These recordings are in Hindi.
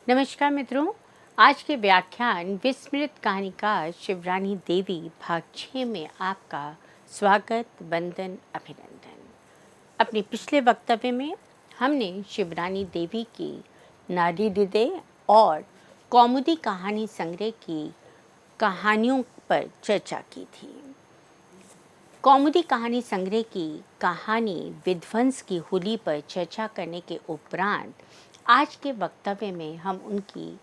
नमस्कार मित्रों, आज के व्याख्यान विस्मृत कहानीकार शिवरानी देवी भाग 6 में आपका स्वागत, वंदन, अभिनंदन। अपने पिछले वक्तव्य में हमने शिवरानी देवी की नारी हृदय और कौमुदी कहानी संग्रह की कहानियों पर चर्चा की थी। कौमुदी कहानी संग्रह की कहानी विध्वंस की होली पर चर्चा करने के उपरांत आज के वक्तव्य में हम उनकी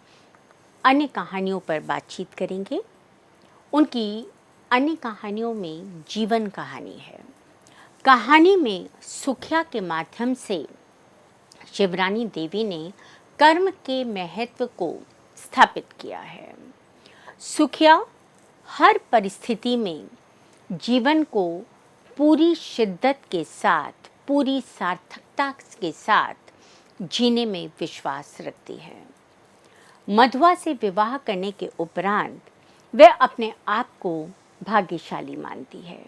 अन्य कहानियों पर बातचीत करेंगे। उनकी अन्य कहानियों में जीवन कहानी है। कहानी में सुखिया के माध्यम से शिवरानी देवी ने कर्म के महत्व को स्थापित किया है। सुखिया हर परिस्थिति में जीवन को पूरी शिद्दत के साथ, पूरी सार्थकता के साथ जीने में विश्वास रखती है। मधुआ से विवाह करने के उपरांत वह अपने आप को भाग्यशाली मानती है।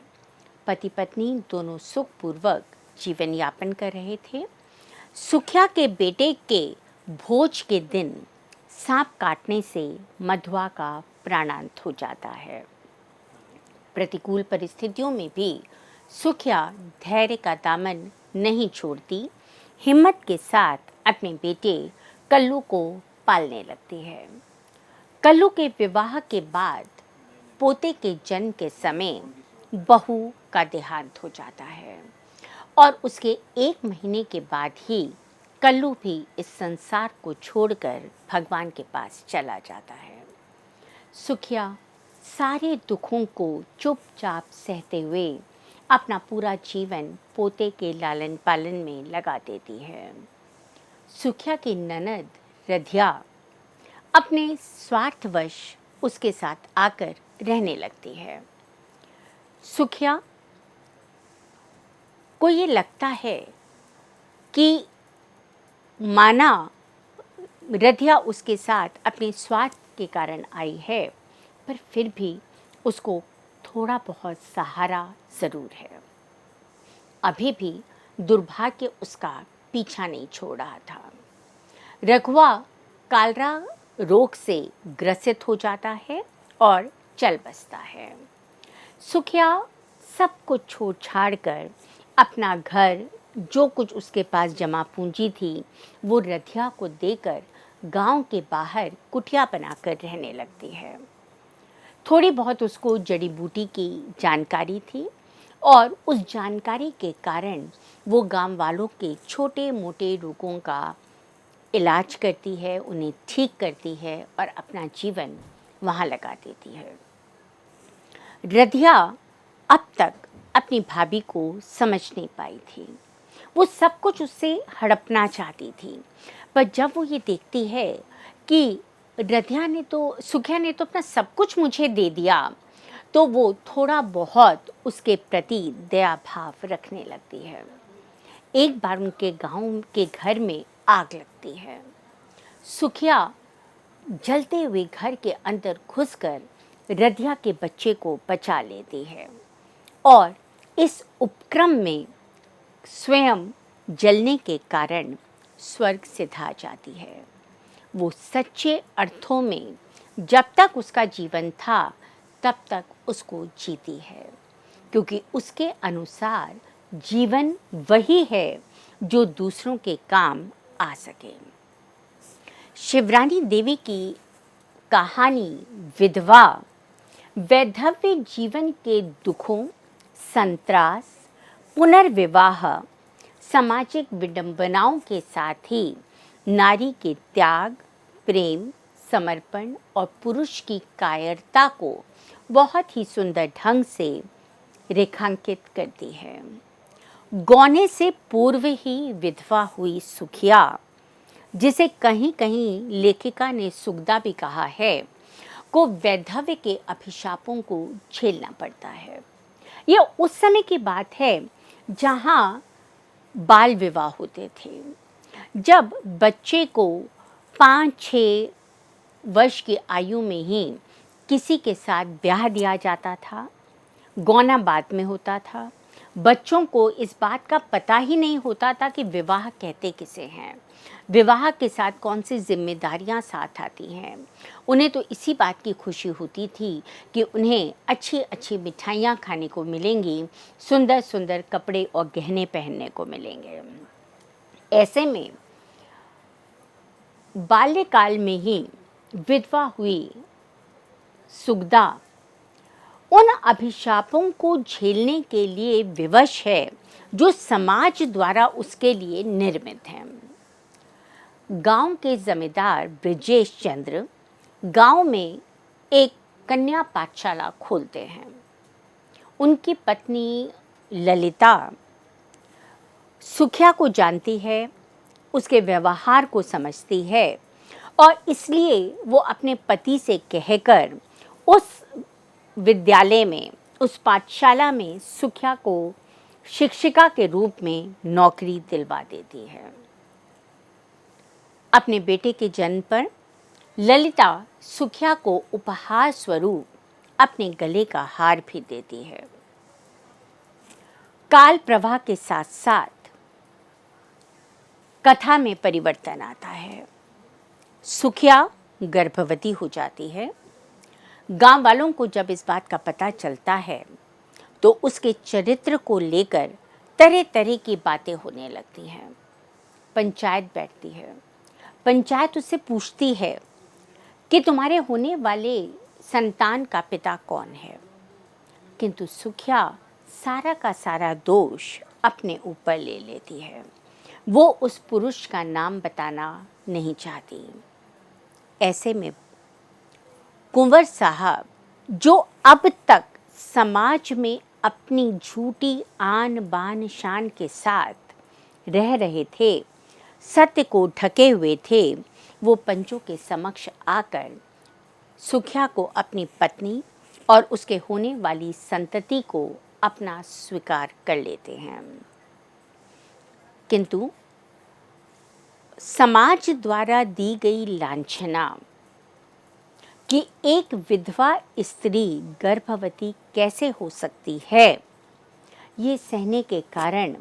पति पत्नी दोनों सुखपूर्वक जीवन यापन कर रहे थे। सुखिया के बेटे के भोज के दिन सांप काटने से मधुआ का प्राणांत हो जाता है। प्रतिकूल परिस्थितियों में भी सुखिया धैर्य का दामन नहीं छोड़ती, हिम्मत के साथ अपने बेटे कल्लू को पालने लगती है। कल्लू के विवाह के बाद पोते के जन्म के समय बहू का देहांत हो जाता है और उसके 1 महीने के बाद ही कल्लू भी इस संसार को छोड़कर भगवान के पास चला जाता है। सुखिया सारे दुखों को चुपचाप सहते हुए अपना पूरा जीवन पोते के लालन पालन में लगा देती है। सुखिया की ननद रधिया अपने स्वार्थवश उसके साथ आकर रहने लगती है। सुखिया को ये लगता है कि माना रधिया उसके साथ अपने स्वार्थ के कारण आई है, पर फिर भी उसको थोड़ा बहुत सहारा ज़रूर है। अभी भी दुर्भाग्य उसका पीछा नहीं छोड़ रहा था। रघुआ कालरा रोग से ग्रसित हो जाता है और चल बसता है। सुखिया सब कुछ छोड़ छाड़ कर अपना घर, जो कुछ उसके पास जमा पूंजी थी, वो रधिया को देकर गांव के बाहर कुटिया बनाकर रहने लगती है। थोड़ी बहुत उसको जड़ी बूटी की जानकारी थी और उस जानकारी के कारण वो गांव वालों के छोटे मोटे रोगों का इलाज करती है, उन्हें ठीक करती है और अपना जीवन वहाँ लगा देती है। रधिया अब तक अपनी भाभी को समझ नहीं पाई थी। वो सब कुछ उससे हड़पना चाहती थी, पर जब वो ये देखती है कि सुखिया ने तो अपना सब कुछ मुझे दे दिया, तो वो थोड़ा बहुत उसके प्रति दया भाव रखने लगती है। एक बार उनके गांव के घर में आग लगती है। सुखिया जलते हुए घर के अंदर घुसकर रधिया के बच्चे को बचा लेती है और इस उपक्रम में स्वयं जलने के कारण स्वर्ग सिधा जाती है। वो सच्चे अर्थों में जब तक उसका जीवन था तब तक उसको जीती है, क्योंकि उसके अनुसार जीवन वही है जो दूसरों के काम आ सके। शिवरानी देवी की कहानी विधवा वैधव्य जीवन के दुखों, संत्रास, पुनर्विवाह, सामाजिक विडंबनाओं के साथ ही नारी के त्याग, प्रेम, समर्पण और पुरुष की कायरता को बहुत ही सुंदर ढंग से रेखांकित करती है। गौने से पूर्व ही विधवा हुई सुखिया, जिसे कहीं कहीं लेखिका ने सुगदा भी कहा है, को वैधव्य के अभिशापों को झेलना पड़ता है। यह उस समय की बात है जहाँ बाल विवाह होते थे, जब बच्चे को 5-6 वर्ष की आयु में ही किसी के साथ ब्याह दिया जाता था। गौना बाद में होता था। बच्चों को इस बात का पता ही नहीं होता था कि विवाह कहते किसे हैं। विवाह के साथ कौन सी जिम्मेदारियां साथ आती हैं। उन्हें तो इसी बात की खुशी होती थी कि उन्हें अच्छी अच्छी मिठाइयाँ खाने को मिलेंगी, सुंदर सुंदर कपड़े और गहने पहनने को मिलेंगे। ऐसे में बाल्यकाल में ही विधवा हुई सुगदा उन अभिशापों को झेलने के लिए विवश है जो समाज द्वारा उसके लिए निर्मित हैं। गांव के जमींदार ब्रजेश चंद्र गांव में एक कन्या पाठशाला खोलते हैं। उनकी पत्नी ललिता सुखिया को जानती है, उसके व्यवहार को समझती है और इसलिए वो अपने पति से कहकर उस विद्यालय में, उस पाठशाला में सुखिया को शिक्षिका के रूप में नौकरी दिलवा देती है। अपने बेटे के जन्म पर ललिता सुखिया को उपहार स्वरूप अपने गले का हार भी देती है। काल प्रवाह के साथ साथ कथा में परिवर्तन आता है। सुखिया गर्भवती हो जाती है। गांव वालों को जब इस बात का पता चलता है तो उसके चरित्र को लेकर तरह तरह की बातें होने लगती हैं। पंचायत बैठती है। पंचायत उससे पूछती है कि तुम्हारे होने वाले संतान का पिता कौन है, किंतु सुखिया सारा का सारा दोष अपने ऊपर ले लेती है। वो उस पुरुष का नाम बताना नहीं चाहती। ऐसे में कुंवर साहब, जो अब तक समाज में अपनी झूठी आन बान शान के साथ रह रहे थे, सत्य को ढके हुए थे, वो पंचों के समक्ष आकर सुखिया को अपनी पत्नी और उसके होने वाली संतति को अपना स्वीकार कर लेते हैं। किंतु समाज द्वारा दी गई लांछना कि एक विधवा स्त्री गर्भवती कैसे हो सकती है, ये सहने के कारण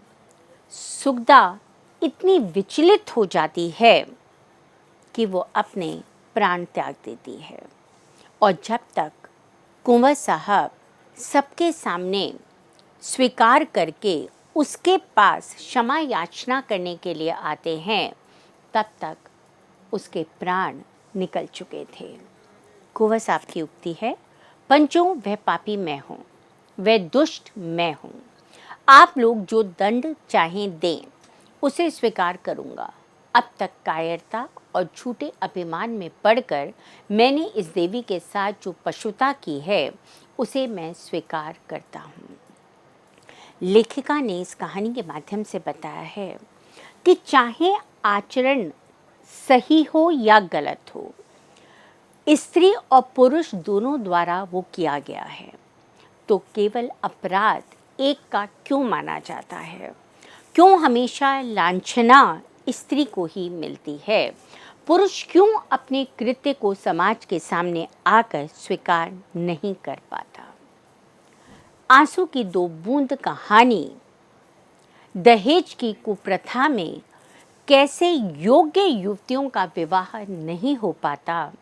सुगदा इतनी विचलित हो जाती है कि वो अपने प्राण त्याग देती है। और जब तक कुंवर साहब सबके सामने स्वीकार करके उसके पास क्षमा याचना करने के लिए आते हैं, तब तक उसके प्राण निकल चुके थे। कुंवर साहब की उक्ति है, पंचों वह पापी मैं हूँ, वह दुष्ट मैं हूँ। आप लोग जो दंड चाहें दें, उसे स्वीकार करूँगा। अब तक कायरता और झूठे अभिमान में पड़कर मैंने इस देवी के साथ जो पशुता की है, उसे मैं स्वीकार करता हूँ। लेखिका ने इस कहानी के माध्यम से बताया है कि चाहे आचरण सही हो या गलत हो, स्त्री और पुरुष दोनों द्वारा वो किया गया है, तो केवल अपराध एक का क्यों माना जाता है? क्यों हमेशा लांछना स्त्री को ही मिलती है? पुरुष क्यों अपने कृत्य को समाज के सामने आकर स्वीकार नहीं कर पाता? आंसू की दो बूंद कहानी दहेज की कुप्रथा में कैसे योग्य युवतियों का विवाह नहीं हो पाता,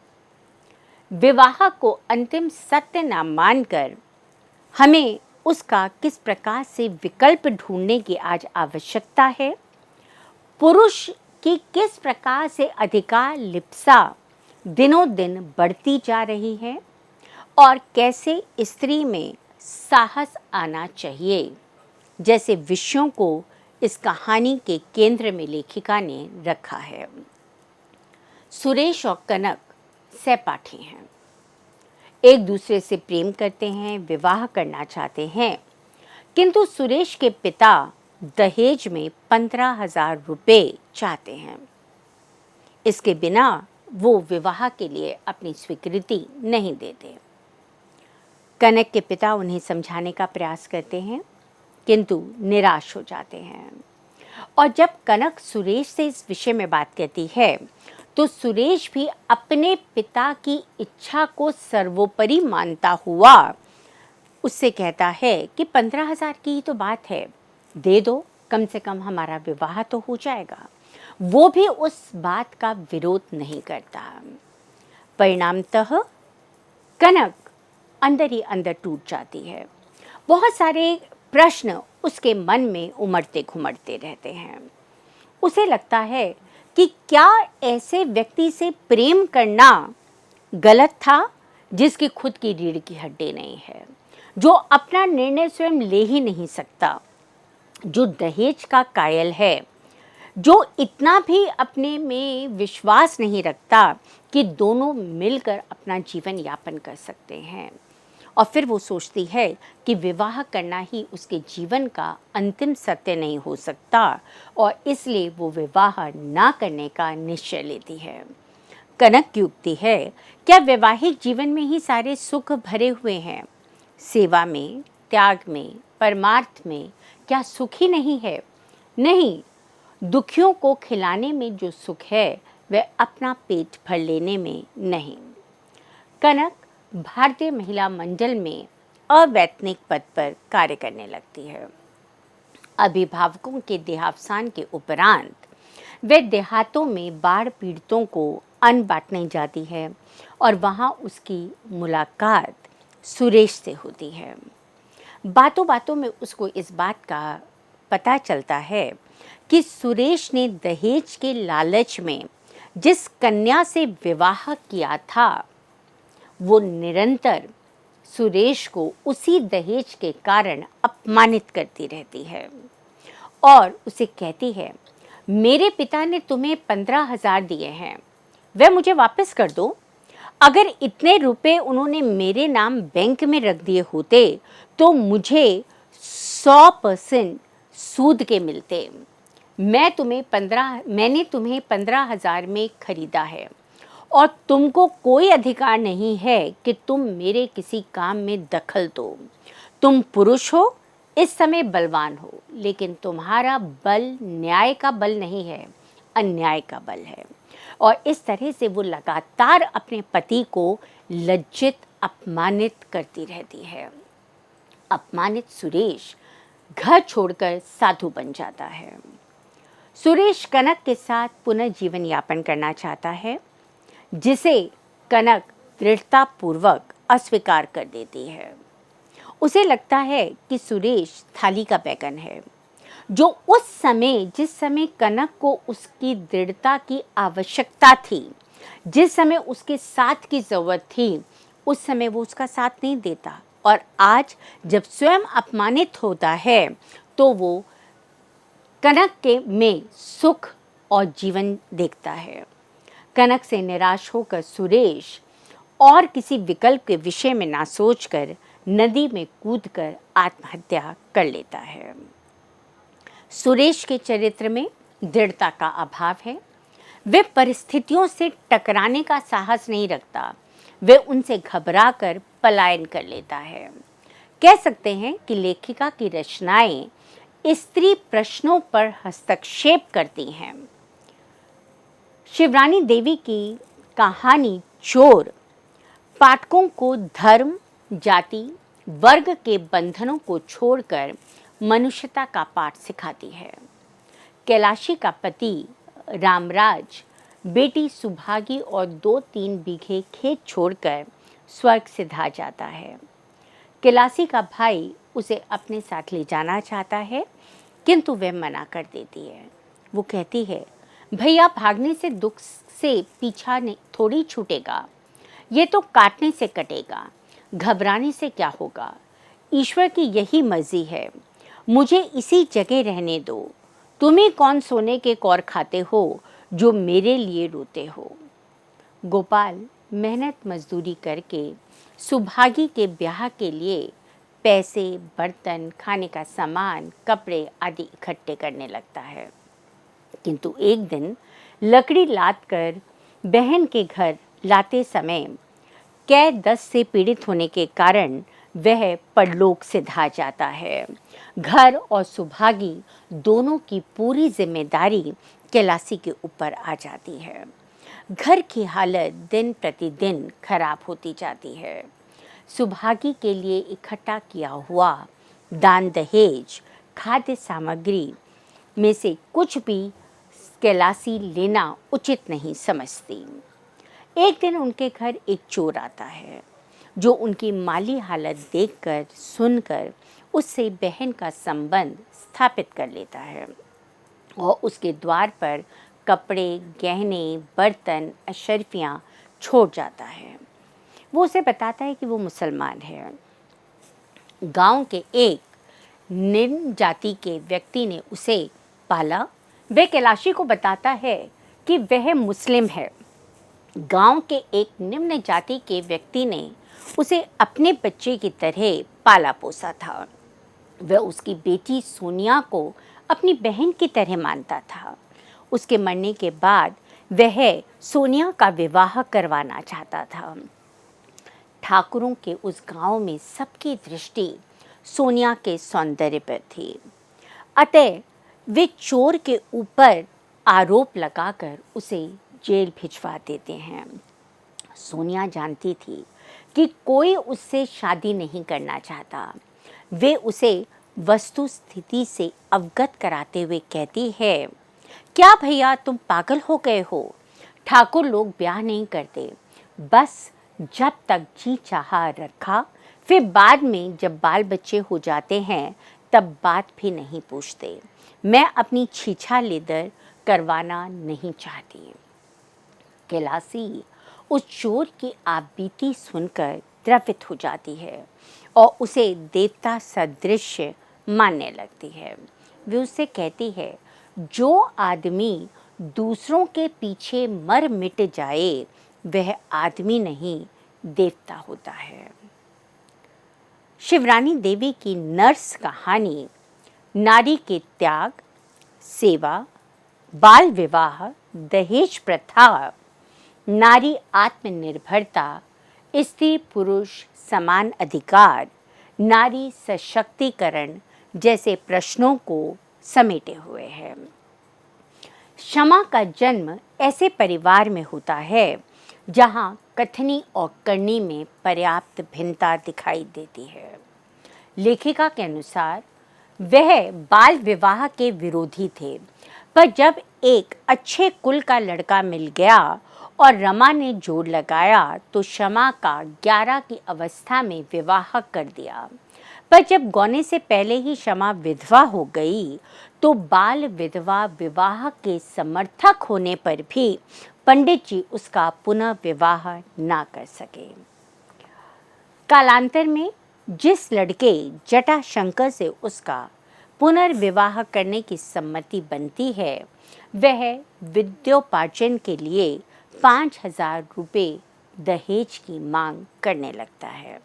विवाह को अंतिम सत्य न मानकर हमें उसका किस प्रकार से विकल्प ढूंढने की आज आवश्यकता है, पुरुष की किस प्रकार से अधिकार लिप्सा दिनों दिन बढ़ती जा रही है और कैसे स्त्री में साहस आना चाहिए, जैसे विषयों को इस कहानी के केंद्र में लेखिका ने रखा है। सुरेश और कनक सहपाठी हैं, एक दूसरे से प्रेम करते हैं, विवाह करना चाहते हैं, किंतु सुरेश के पिता दहेज में 15,000 रुपये चाहते हैं। इसके बिना वो विवाह के लिए अपनी स्वीकृति नहीं देते। कनक के पिता उन्हें समझाने का प्रयास करते हैं, किंतु निराश हो जाते हैं। और जब कनक सुरेश से इस विषय में बात करती है, तो सुरेश भी अपने पिता की इच्छा को सर्वोपरि मानता हुआ उससे कहता है कि 15,000 की ही तो बात है, दे दो, कम से कम हमारा विवाह तो हो जाएगा। वो भी उस बात का विरोध नहीं करता। परिणामतः कनक अंदर ही अंदर टूट जाती है। बहुत सारे प्रश्न उसके मन में उमड़ते घुमड़ते रहते हैं। उसे लगता है कि क्या ऐसे व्यक्ति से प्रेम करना गलत था जिसकी खुद की रीढ़ की हड्डी नहीं है, जो अपना निर्णय स्वयं ले ही नहीं सकता, जो दहेज का कायल है, जो इतना भी अपने में विश्वास नहीं रखता कि दोनों मिलकर अपना जीवन यापन कर सकते हैं। और फिर वो सोचती है कि विवाह करना ही उसके जीवन का अंतिम सत्य नहीं हो सकता और इसलिए वो विवाह ना करने का निश्चय लेती है। कनक की उक्ति है, क्या वैवाहिक जीवन में ही सारे सुख भरे हुए हैं? सेवा में, त्याग में, परमार्थ में क्या सुख ही नहीं है? नहीं, दुखियों को खिलाने में जो सुख है वह अपना पेट भर लेने में नहीं। कनक भारतीय महिला मंडल में अवैतनिक पद पर कार्य करने लगती है। अभिभावकों के देहावसान के उपरांत वे देहातों में बाढ़ पीड़ितों को अन्न बांटने जाती है और वहाँ उसकी मुलाकात सुरेश से होती है। बातों बातों में उसको इस बात का पता चलता है कि सुरेश ने दहेज के लालच में जिस कन्या से विवाह किया था वो निरंतर सुरेश को उसी दहेज के कारण अपमानित करती रहती है और उसे कहती है, मेरे पिता ने तुम्हें 15,000 दिए हैं, वह मुझे वापस कर दो। अगर इतने रुपए उन्होंने मेरे नाम बैंक में रख दिए होते तो मुझे 100% सूद के मिलते। मैंने तुम्हें 15,000 में खरीदा है और तुमको कोई अधिकार नहीं है कि तुम मेरे किसी काम में दखल दो। तुम पुरुष हो, इस समय बलवान हो, लेकिन तुम्हारा बल न्याय का बल नहीं है, अन्याय का बल है। और इस तरह से वो लगातार अपने पति को लज्जित अपमानित करती रहती है। अपमानित सुरेश घर छोड़कर साधु बन जाता है। सुरेश कनक के साथ पुनर्जीवन यापन करना चाहता है, जिसे कनक दृढ़तापूर्वक अस्वीकार कर देती है। उसे लगता है कि सुरेश थाली का बैगन है, जो उस समय जिस समय कनक को उसकी दृढ़ता की आवश्यकता थी, जिस समय उसके साथ की ज़रूरत थी, उस समय वो उसका साथ नहीं देता। और आज जब स्वयं अपमानित होता है तो वो कनक के में सुख और जीवन देखता है। कनक से निराश होकर सुरेश और किसी विकल्प के विषय में ना सोचकर नदी में कूदकर आत्महत्या कर लेता है। सुरेश के चरित्र में दृढ़ता का अभाव है। वे परिस्थितियों से टकराने का साहस नहीं रखता, वे उनसे घबराकर पलायन कर लेता है। कह सकते हैं कि लेखिका की रचनाएं स्त्री प्रश्नों पर हस्तक्षेप करती हैं। शिवरानी देवी की कहानी चोर पाठकों को धर्म, जाति, वर्ग के बंधनों को छोड़कर मनुष्यता का पाठ सिखाती है। कैलाशी का पति रामराज बेटी सुभागी और 2-3 बीघे खेत छोड़कर स्वर्ग सिधा जाता है। कैलाशी का भाई उसे अपने साथ ले जाना चाहता है, किंतु वह मना कर देती है। वो कहती है, भैया भागने से दुख से पीछा थोड़ी छूटेगा, ये तो काटने से कटेगा, घबराने से क्या होगा, ईश्वर की यही मर्जी है, मुझे इसी जगह रहने दो। तुम्हें कौन सोने के कौर खाते हो जो मेरे लिए रोते हो। गोपाल मेहनत मजदूरी करके सुभागी के ब्याह के लिए पैसे, बर्तन, खाने का सामान, कपड़े आदि इकट्ठे करने लगता है। किंतु एक दिन लकड़ी लाद कर बहन के घर लाते समय कैद दस्त से पीड़ित होने के कारण वह परलोक सिधा जाता है। घर और सुभागी दोनों की पूरी जिम्मेदारी कैलाशी के ऊपर आ जाती है। घर की हालत दिन प्रतिदिन खराब होती जाती है। सुभागी के लिए इकट्ठा किया हुआ दान दहेज खाद्य सामग्री में से कुछ भी कैलासी लेना उचित नहीं समझती। एक दिन उनके घर एक चोर आता है जो उनकी माली हालत देखकर सुनकर उससे बहन का संबंध स्थापित कर लेता है और उसके द्वार पर कपड़े, गहने, बर्तन, अशर्फियाँ छोड़ जाता है। वो उसे बताता है कि वो मुसलमान है। गांव के एक निम्न जाति के व्यक्ति ने उसे पाला। वह कैलाशी को बताता है कि वह मुस्लिम है। गांव के एक निम्न जाति के व्यक्ति ने उसे अपने बच्चे की तरह पाला पोसा था। वह उसकी बेटी सोनिया को अपनी बहन की तरह मानता था। उसके मरने के बाद वह सोनिया का विवाह करवाना चाहता था। ठाकुरों के उस गांव में सबकी दृष्टि सोनिया के सौंदर्य पर थी। अतः वे चोर के ऊपर आरोप लगाकर उसे जेल भिजवा देते हैं। सोनिया जानती थी कि कोई उससे शादी नहीं करना चाहता। वे उसे वस्तु स्थिति से अवगत कराते हुए कहती है, क्या भैया तुम पागल हो गए हो? ठाकुर लोग ब्याह नहीं करते, बस जब तक जी चाहा रखा, फिर बाद में जब बाल बच्चे हो जाते हैं तब बात भी नहीं पूछते। मैं अपनी छीछा लेदर करवाना नहीं चाहती। कैलासी उस चोर की आपबीती सुनकर द्रवित हो जाती है और उसे देवता सदृश मानने लगती है। वे उससे कहती है, जो आदमी दूसरों के पीछे मर मिट जाए वह आदमी नहीं देवता होता है। शिवरानी देवी की नर्स कहानी नारी के त्याग, सेवा, बाल विवाह, दहेज प्रथा, नारी आत्मनिर्भरता, स्त्री पुरुष समान अधिकार, नारी सशक्तिकरण जैसे प्रश्नों को समेटे हुए है। क्षमा का जन्म ऐसे परिवार में होता है जहाँ कथनी और करनी में पर्याप्त भिन्नता दिखाई देती है। लेखिका के अनुसार वह बाल विवाह के विरोधी थे, पर जब एक अच्छे कुल का लड़का मिल गया और रमा ने जोर लगाया तो क्षमा का 11 की अवस्था में विवाह कर दिया। पर जब गौने से पहले ही क्षमा विधवा हो गई तो बाल विधवा विवाह के समर्थक होने पर भी पंडित जी उसका पुनः विवाह ना कर सके। कालांतर में जिस लड़के जटाशंकर से उसका पुनर्विवाह करने की सम्मति बनती है वह विद्योपार्जन के लिए 5,000 रुपये दहेज की मांग करने लगता है।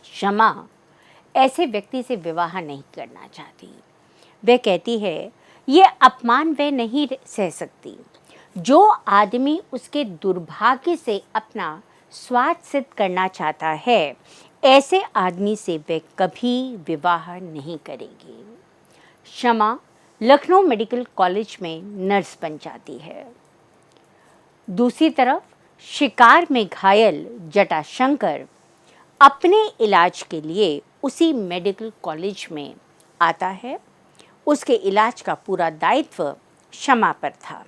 क्षमा ऐसे व्यक्ति से विवाह नहीं करना चाहती। वह कहती है, ये अपमान वह नहीं सह सकती। जो आदमी उसके दुर्भाग्य से अपना स्वार्थ सिद्ध करना चाहता है, ऐसे आदमी से वह कभी विवाह नहीं करेगी। क्षमा लखनऊ मेडिकल कॉलेज में नर्स बन जाती है। दूसरी तरफ शिकार में घायल जटाशंकर अपने इलाज के लिए उसी मेडिकल कॉलेज में आता है। उसके इलाज का पूरा दायित्व क्षमा पर था।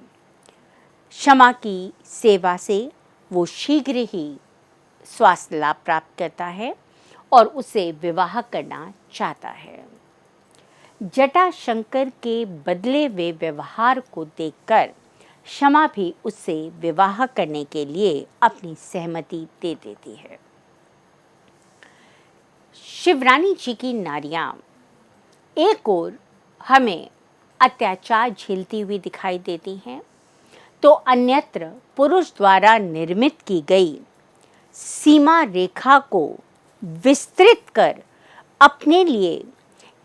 क्षमा की सेवा से वो शीघ्र ही स्वास्थ्य लाभ प्राप्त करता है और उसे विवाह करना चाहता है। जटाशंकर के बदले हुए व्यवहार को देखकर क्षमा भी उससे विवाह करने के लिए अपनी सहमति दे देती है। शिवरानी जी की नारियां एक ओर हमें अत्याचार झेलती हुई दिखाई देती हैं तो अन्यत्र पुरुष द्वारा निर्मित की गई सीमा रेखा को विस्तृत कर अपने लिए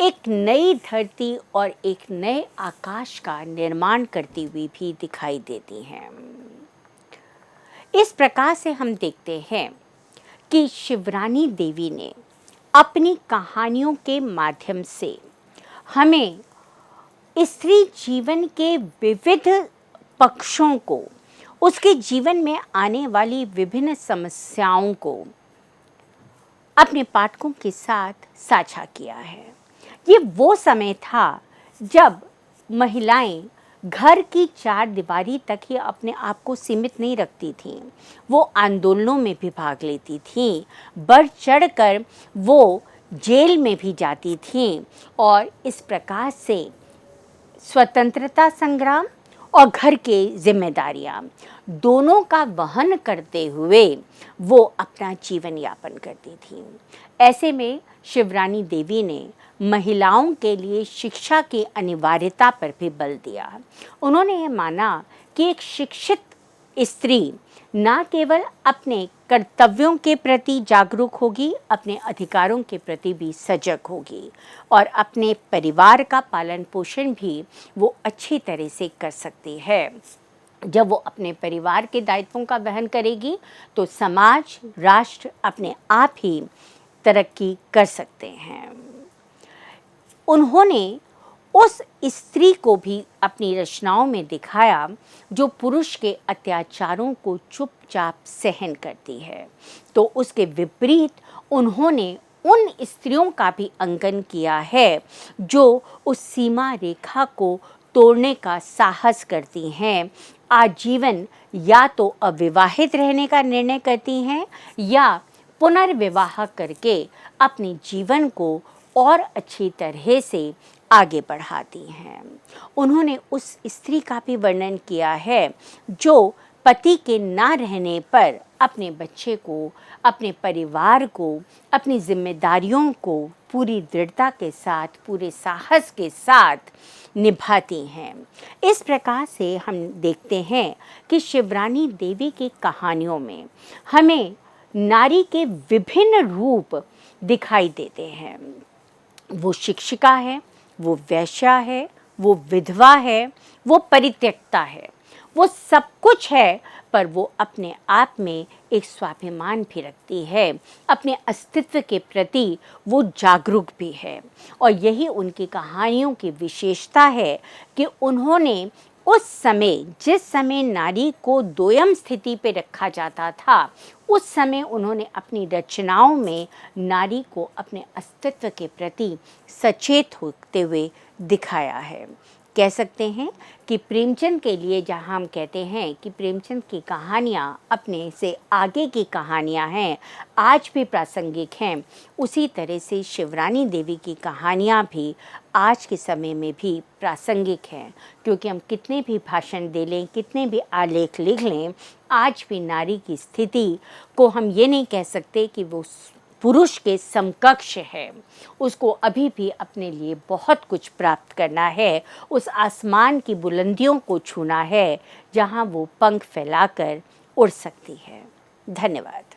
एक नई धरती और एक नए आकाश का निर्माण करती हुई भी दिखाई देती हैं। इस प्रकार से हम देखते हैं कि शिवरानी देवी ने अपनी कहानियों के माध्यम से हमें स्त्री जीवन के विविध पक्षों को, उसके जीवन में आने वाली विभिन्न समस्याओं को अपने पाठकों के साथ साझा किया है। ये वो समय था जब महिलाएं घर की चार दीवारी तक ही अपने आप को सीमित नहीं रखती थीं। वो आंदोलनों में भी भाग लेती थीं, बढ़ चढ़कर वो जेल में भी जाती थीं और इस प्रकार से स्वतंत्रता संग्राम और घर की जिम्मेदारियां दोनों का वहन करते हुए वो अपना जीवन यापन करती थीं। ऐसे में शिवरानी देवी ने महिलाओं के लिए शिक्षा की अनिवार्यता पर भी बल दिया। उन्होंने ये माना कि एक शिक्षित स्त्री न केवल अपने कर्तव्यों के प्रति जागरूक होगी, अपने अधिकारों के प्रति भी सजग होगी और अपने परिवार का पालन पोषण भी वो अच्छी तरह से कर सकती है। जब वो अपने परिवार के दायित्वों का वहन करेगी तो समाज, राष्ट्र अपने आप ही तरक्की कर सकते हैं। उन्होंने उस स्त्री को भी अपनी रचनाओं में दिखाया जो पुरुष के अत्याचारों को चुपचाप सहन करती है, तो उसके विपरीत उन्होंने उन स्त्रियों का भी अंकन किया है जो उस सीमा रेखा को तोड़ने का साहस करती हैं, आजीवन या तो अविवाहित रहने का निर्णय करती हैं या पुनर्विवाह करके अपने जीवन को और अच्छी तरह से आगे बढ़ाती हैं। उन्होंने उस स्त्री का भी वर्णन किया है जो पति के ना रहने पर अपने बच्चे को, अपने परिवार को, अपनी जिम्मेदारियों को पूरी दृढ़ता के साथ, पूरे साहस के साथ निभाती हैं। इस प्रकार से हम देखते हैं कि शिवरानी देवी की कहानियों में हमें नारी के विभिन्न रूप दिखाई देते हैं। वो शिक्षिका है, वो वैश्या है, वो विधवा है, वो परित्यक्ता है, वो सब कुछ है, पर वो अपने आप में एक स्वाभिमान भी रखती है, अपने अस्तित्व के प्रति वो जागरूक भी है। और यही उनकी कहानियों की विशेषता है कि उन्होंने उस समय, जिस समय नारी को दोयम स्थिति पे रखा जाता था, उस समय उन्होंने अपनी रचनाओं में नारी को अपने अस्तित्व के प्रति सचेत होते हुए दिखाया है। कह सकते हैं कि प्रेमचंद के लिए जहाँ हम कहते हैं कि प्रेमचंद की कहानियाँ अपने से आगे की कहानियाँ हैं, आज भी प्रासंगिक हैं, उसी तरह से शिवरानी देवी की कहानियाँ भी आज के समय में भी प्रासंगिक हैं। क्योंकि हम कितने भी भाषण दे लें, कितने भी आलेख लिख लें, आज भी नारी की स्थिति को हम ये नहीं कह सकते कि वो पुरुष के समकक्ष है। उसको अभी भी अपने लिए बहुत कुछ प्राप्त करना है, उस आसमान की बुलंदियों को छूना है जहाँ वो पंख फैलाकर उड़ सकती है। धन्यवाद।